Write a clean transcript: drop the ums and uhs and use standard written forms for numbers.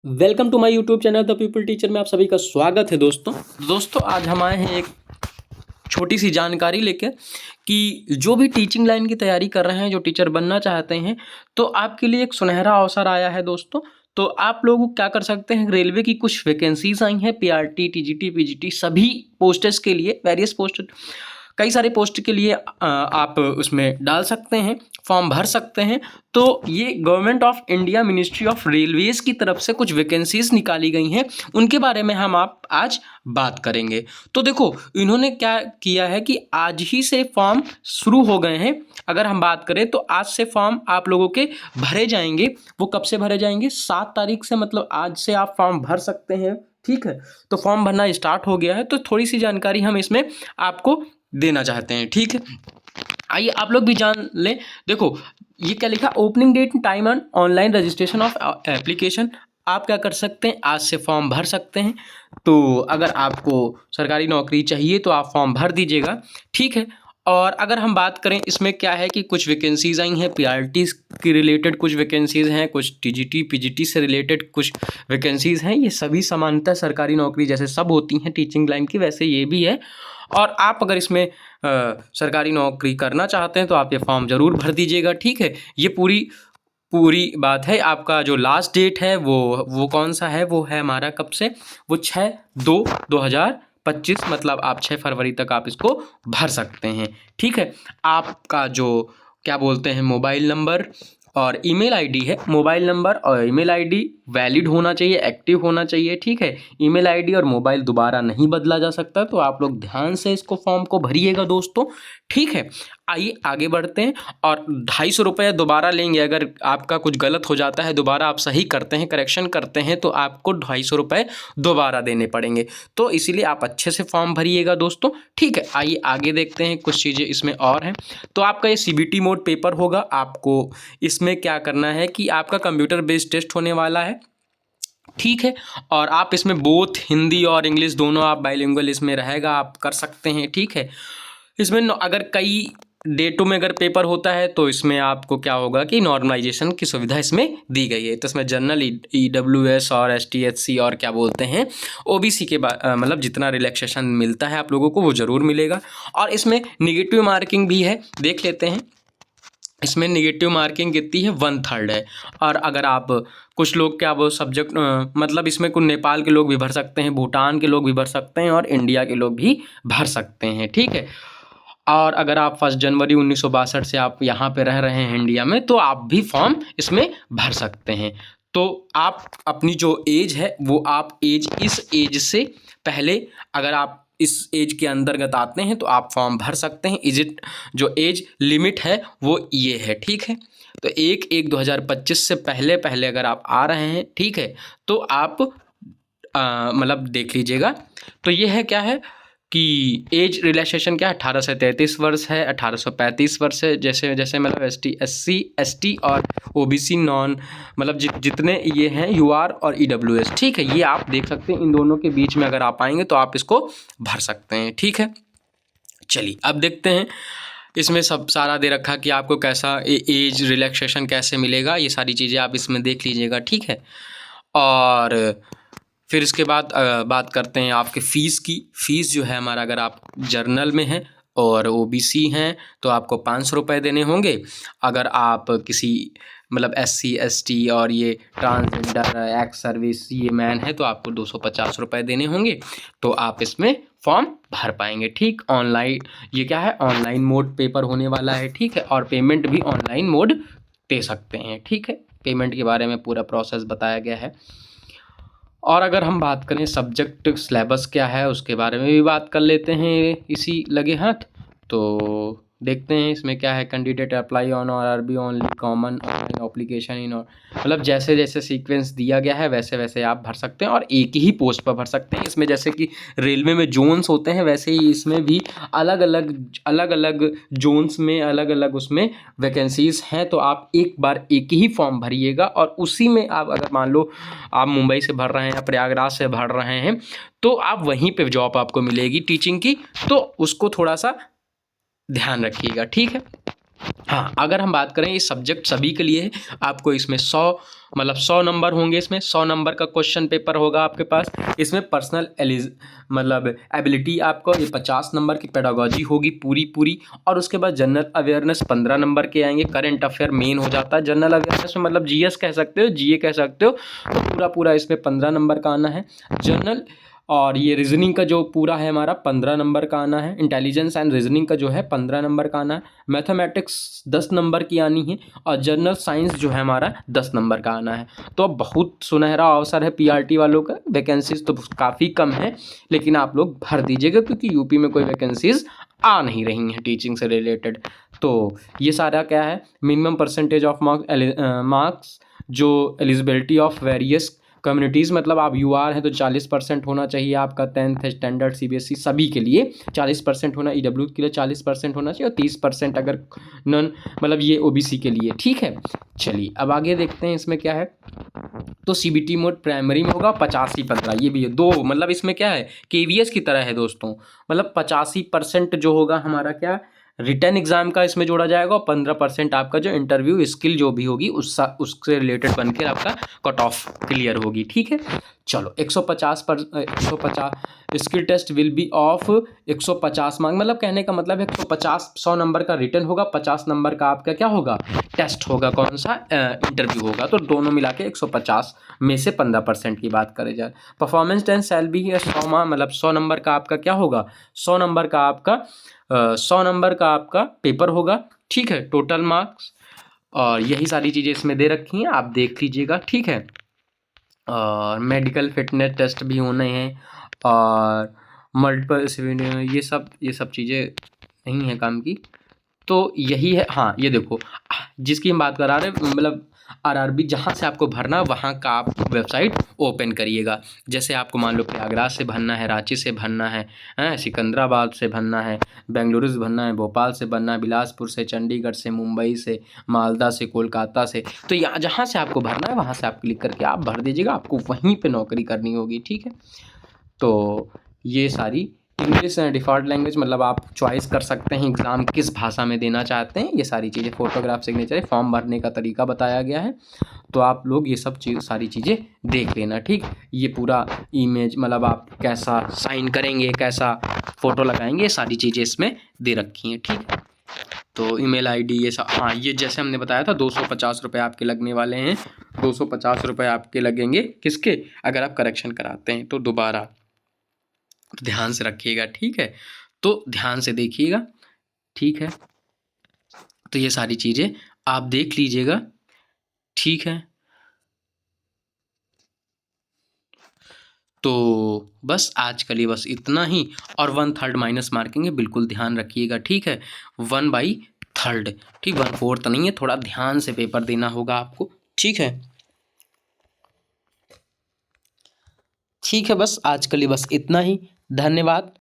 Welcome to my YouTube channel the people teacher में आप सभी का स्वागत है। दोस्तों आज हम आए हैं एक छोटी सी जानकारी लेकर कि जो भी टीचिंग लाइन की तैयारी कर रहे हैं, जो टीचर बनना चाहते हैं, तो आपके लिए एक सुनहरा अवसर आया है दोस्तों। तो आप लोग क्या कर सकते हैं, रेलवे की कुछ वैकेंसीज आई हैं, पीआरटी, टीजीटी, पीजीटी सभी पोस्ट्स के लिए, वेरियस पोस्ट, कई सारे पोस्ट के लिए आप उसमें डाल सकते हैं, फॉर्म भर सकते हैं। तो ये government of India ministry of Railways की तरफ से कुछ वैकेंसीज निकाली गई हैं, उनके बारे में हम आप आज बात करेंगे। तो देखो इन्होंने क्या किया है कि आज ही से फॉर्म शुरू हो गए हैं। अगर हम बात करें तो आज से फॉर्म आप लोगों के भरे जाएंगे। वो कब से भरे जाएंगे? 7 तारीख से, मतलब आज से आप फॉर्म भर सकते हैं। ठीक है, तो फॉर्म भरना स्टार्ट हो गया है। तो थोड़ी सी जानकारी हम इसमें आपको देना चाहते हैं। ठीक है, आइए आप लोग भी जान लें। देखो ये क्या लिखा, opening date, time and online registration of application. आप क्या कर सकते हैं, आज से फॉर्म भर सकते हैं। तो अगर आपको सरकारी नौकरी चाहिए तो आप फॉर्म भर दीजिएगा। ठीक है, और अगर हम बात करें इसमें क्या है कि कुछ वैकेंसीज आई हैं, पीआरटी की रिलेटेड कुछ वैकेंसीज हैं, कुछ टीजीटी पीजीटी से रिलेटेड कुछ वैकेंसीज हैं। ये सभी सामान्यतः सरकारी नौकरी जैसे सब होती हैं टीचिंग लाइन की, वैसे ये भी है। और आप अगर इसमें सरकारी नौकरी करना चाहते हैं तो आप ये फॉर्म ज़रूर भर दीजिएगा। ठीक है, ये पूरी पूरी बात है। आपका जो लास्ट डेट है वो कौन सा है, वो है हमारा कब से, वो 6/2/2025, मतलब आप 6 फरवरी तक आप इसको भर सकते हैं। ठीक है, आपका जो क्या बोलते हैं मोबाइल नंबर और ईमेल आईडी है, मोबाइल नंबर और ईमेल आईडी वैलिड होना चाहिए, एक्टिव होना चाहिए। ठीक है, ईमेल आईडी और मोबाइल दोबारा नहीं बदला जा सकता। तो आप लोग ध्यान से इसको फॉर्म को भरिएगा दोस्तों। ठीक है, आइए आगे बढ़ते हैं। और 250 रुपये दोबारा लेंगे। अगर आपका कुछ गलत हो जाता है, दोबारा आप सही करते हैं, करेक्शन करते हैं, तो आपको 250 रुपये दोबारा देने पड़ेंगे। तो इसीलिए आप अच्छे से फॉर्म भरिएगा दोस्तों। ठीक है, आइए आगे देखते हैं, कुछ चीज़ें इसमें और हैं। तो आपका ये सीबीटी मोड पेपर होगा। आपको इसमें क्या करना है कि आपका कंप्यूटर बेस्ड टेस्ट होने वाला है। ठीक है, और आप इसमें बोथ हिंदी और इंग्लिश दोनों आप बाइलिंगुअल इसमें रहेगा, आप कर सकते हैं। ठीक है, इसमें अगर कई डेटों में अगर पेपर होता है तो इसमें आपको क्या होगा कि नॉर्मलाइजेशन की सुविधा इसमें दी गई है। तो इसमें जनरल, ईडब्ल्यूएस और एसटीएचसी और क्या बोलते हैं ओबीसी के मतलब जितना रिलैक्सेशन मिलता है आप लोगों को वो ज़रूर मिलेगा। और इसमें निगेटिव मार्किंग भी है, देख लेते हैं। इसमें निगेटिव मार्किंग कितनी है, 1/3 है। और अगर आप कुछ लोग क्या वो सब्जेक्ट मतलब इसमें कुछ नेपाल के लोग भी भर सकते हैं, भूटान के लोग भी भर सकते हैं और इंडिया के लोग भी भर सकते हैं। ठीक है, और अगर आप 1 जनवरी 1962 से आप यहाँ पे रह रहे हैं इंडिया में, तो आप भी फॉर्म इसमें भर सकते हैं। तो आप अपनी जो एज है वो आप इस एज से पहले, अगर आप इस एज के अंतर्गत आते हैं तो आप फॉर्म भर सकते हैं। जो एज लिमिट है वो ये है। ठीक है, तो 1/1/2025 से पहले पहले अगर आप आ रहे हैं, ठीक है, तो आप मतलब देख लीजिएगा। तो ये है क्या है कि एज रिलैक्सेशन क्या है, 18 से 33 वर्ष है, 18 से 35 वर्ष है। जैसे जैसे मतलब ST और OBC नॉन, मतलब जितने ये हैं UR और EWS। ठीक है, ये आप देख सकते हैं। इन दोनों के बीच में अगर आप आएंगे तो आप इसको भर सकते हैं। ठीक है, चलिए अब देखते हैं। इसमें सब सारा दे रखा कि आपको कैसा एज रिलैक्सेशन कैसे मिलेगा, ये सारी चीज़ें आप इसमें देख लीजिएगा। ठीक है, और फिर इसके बाद बात करते हैं आपके फ़ीस की। फ़ीस जो है हमारा, अगर आप जर्नल में हैं और OBC हैं तो आपको 500 रुपये देने होंगे। अगर आप किसी मतलब SC ST और ये ट्रांसजेंडर, एक्स सर्विस, ये मैन है, तो आपको 250 रुपये देने होंगे। तो आप इसमें फॉर्म भर पाएंगे। ठीक, ऑनलाइन, ये क्या है, ऑनलाइन मोड पेपर होने वाला है। ठीक है, और पेमेंट भी ऑनलाइन मोड दे सकते हैं। ठीक है, पेमेंट के बारे में पूरा प्रोसेस बताया गया है। और अगर हम बात करें सब्जेक्ट सिलेबस क्या है, उसके बारे में भी बात कर लेते हैं इसी लगे हाथ। तो देखते हैं इसमें क्या है। कैंडिडेट अप्लाई ऑन और are be only common online application in, और मतलब जैसे जैसे सीक्वेंस दिया गया है वैसे वैसे आप भर सकते हैं और एक ही पोस्ट पर भर सकते हैं। इसमें जैसे कि रेलवे में जोन्स होते हैं, वैसे ही इसमें भी अलग अलग जोन्स में अलग अलग उसमें वैकेंसीज़ हैं। तो आप एक बार एक ही फॉर्म भरिएगा और उसी में आप, अगर मान लो आप मुंबई से भर रहे हैं या प्रयागराज से भर रहे हैं, तो आप वहीं पे जॉब आपको मिलेगी टीचिंग की। तो उसको थोड़ा सा ध्यान रखिएगा। ठीक है, हाँ, अगर हम बात करें ये सब्जेक्ट सभी के लिए है, आपको इसमें 100 नंबर होंगे, इसमें 100 नंबर का क्वेश्चन पेपर होगा आपके पास। इसमें पर्सनल एबिलिटी आपको ये 50 नंबर की पेडागॉजी होगी पूरी, और उसके बाद जनरल अवेयरनेस 15 नंबर के आएंगे। करंट अफेयर मेन हो जाता है जनरल अवेयरनेस में, मतलब जीएस कह सकते हो, जीए कह सकते हो। तो पूरा इसमें 15 नंबर का आना है जनरल। और ये रीजनिंग का जो पूरा है हमारा 15 नंबर का आना है। इंटेलिजेंस एंड रीजनिंग का जो है 15 नंबर का आना है। मैथमेटिक्स 10 नंबर की आनी है, और जनरल साइंस जो है हमारा 10 नंबर का आना है। तो अब बहुत सुनहरा अवसर है पीआरटी वालों का। वैकेंसीज तो काफ़ी कम है, लेकिन आप लोग भर दीजिएगा, क्योंकि यूपी में कोई वैकेंसीज आ नहीं रही हैं टीचिंग से रिलेटेड। तो ये सारा क्या है, मिनिमम परसेंटेज ऑफ मार्क्स, जो एलिजिबिलिटी ऑफ वेरियस कम्युनिटीज़, मतलब आप यूआर हैं तो 40% होना चाहिए आपका 10th स्टैंडर्ड सीबीएसई सभी के लिए 40% होना, ईडब्ल्यू के लिए 40% होना चाहिए, और 30% अगर नॉन मतलब ये ओबीसी के लिए। ठीक है, चलिए अब आगे देखते हैं इसमें क्या है। तो सीबीटी मोड प्राइमरी में होगा 85-15, ये भी है दो, मतलब इसमें क्या है केवीएस की तरह है दोस्तों। मतलब 85% जो होगा हमारा क्या रिटर्न एग्जाम का इसमें जोड़ा जाएगा, और 15% आपका जो इंटरव्यू स्किल जो भी होगी उससे रिलेटेड बनकर आपका कट ऑफ क्लियर होगी। ठीक है, चलो 150 skill test will be of 150 mark, मतलब कहने का मतलब है 100 नंबर का रिटर्न होगा, 50 नंबर का आपका क्या होगा टेस्ट होगा, कौन सा इंटरव्यू होगा। तो दोनों मिला के 150 में से 15% की बात करें जाए। परफॉर्मेंस टेस्ट शैल बी है 100 मतलब 100 नंबर का आपका क्या होगा, 100 नंबर का आपका 100 नंबर का आपका पेपर होगा। ठीक है, टोटल मार्क्स, और यही सारी चीज़ें इसमें दे रखी हैं, आप देख लीजिएगा। ठीक है, और मेडिकल फिटनेस टेस्ट भी होने हैं, और मल्टीपल ये सब चीज़ें नहीं है काम की। तो यही है। हाँ, ये देखो जिसकी हम बात करा रहे हैं, मतलब आरआरबी जहाँ से आपको भरना, वहाँ का आप वेबसाइट ओपन करिएगा। जैसे आपको मान लो प्रयागराज से भरना है, रांची से भरना है, सिकंदराबाद से भरना है, बेंगलुरु से भरना है, भोपाल से भरना है, बिलासपुर से, चंडीगढ़ से, मुंबई से, मालदा से, कोलकाता से। तो यहाँ जहाँ से आपको भरना है वहाँ से आप क्लिक करके आप भर दीजिएगा, आपको वहीं पर नौकरी करनी होगी। ठीक है, तो ये सारी इंग्लिश डिफ़ॉल्ट लैंग्वेज, मतलब आप चॉइस कर सकते हैं एग्ज़ाम किस भाषा में देना चाहते हैं। ये सारी चीज़ें, फोटोग्राफ, सिग्नेचर, फॉर्म भरने का तरीका बताया गया है। तो आप लोग ये सब सारी चीज़ें देख लेना। ठीक, ये पूरा इमेज, मतलब आप कैसा साइन करेंगे, कैसा फ़ोटो लगाएंगे, ये सारी चीज़ें इसमें दे रखी हैं। ठीक, तो ईमेल आईडी ये सब। हाँ, ये जैसे हमने बताया था 250 रुपये आपके लगने वाले हैं। 250 रुपये आपके लगेंगे किसके, अगर आप करेक्शन कराते हैं तो दोबारा। तो ध्यान से रखिएगा। ठीक है, तो ध्यान से देखिएगा। ठीक है, तो ये सारी चीज़ें आप देख लीजिएगा। ठीक है, तो बस आज के लिए बस इतना ही। और 1/3 माइनस मार्किंग है, बिल्कुल ध्यान रखिएगा। ठीक है, 1/3, ठीक, 1/4 नहीं है, थोड़ा ध्यान से पेपर देना होगा आपको। ठीक है, ठीक है, बस आज के लिए बस इतना ही। धन्यवाद।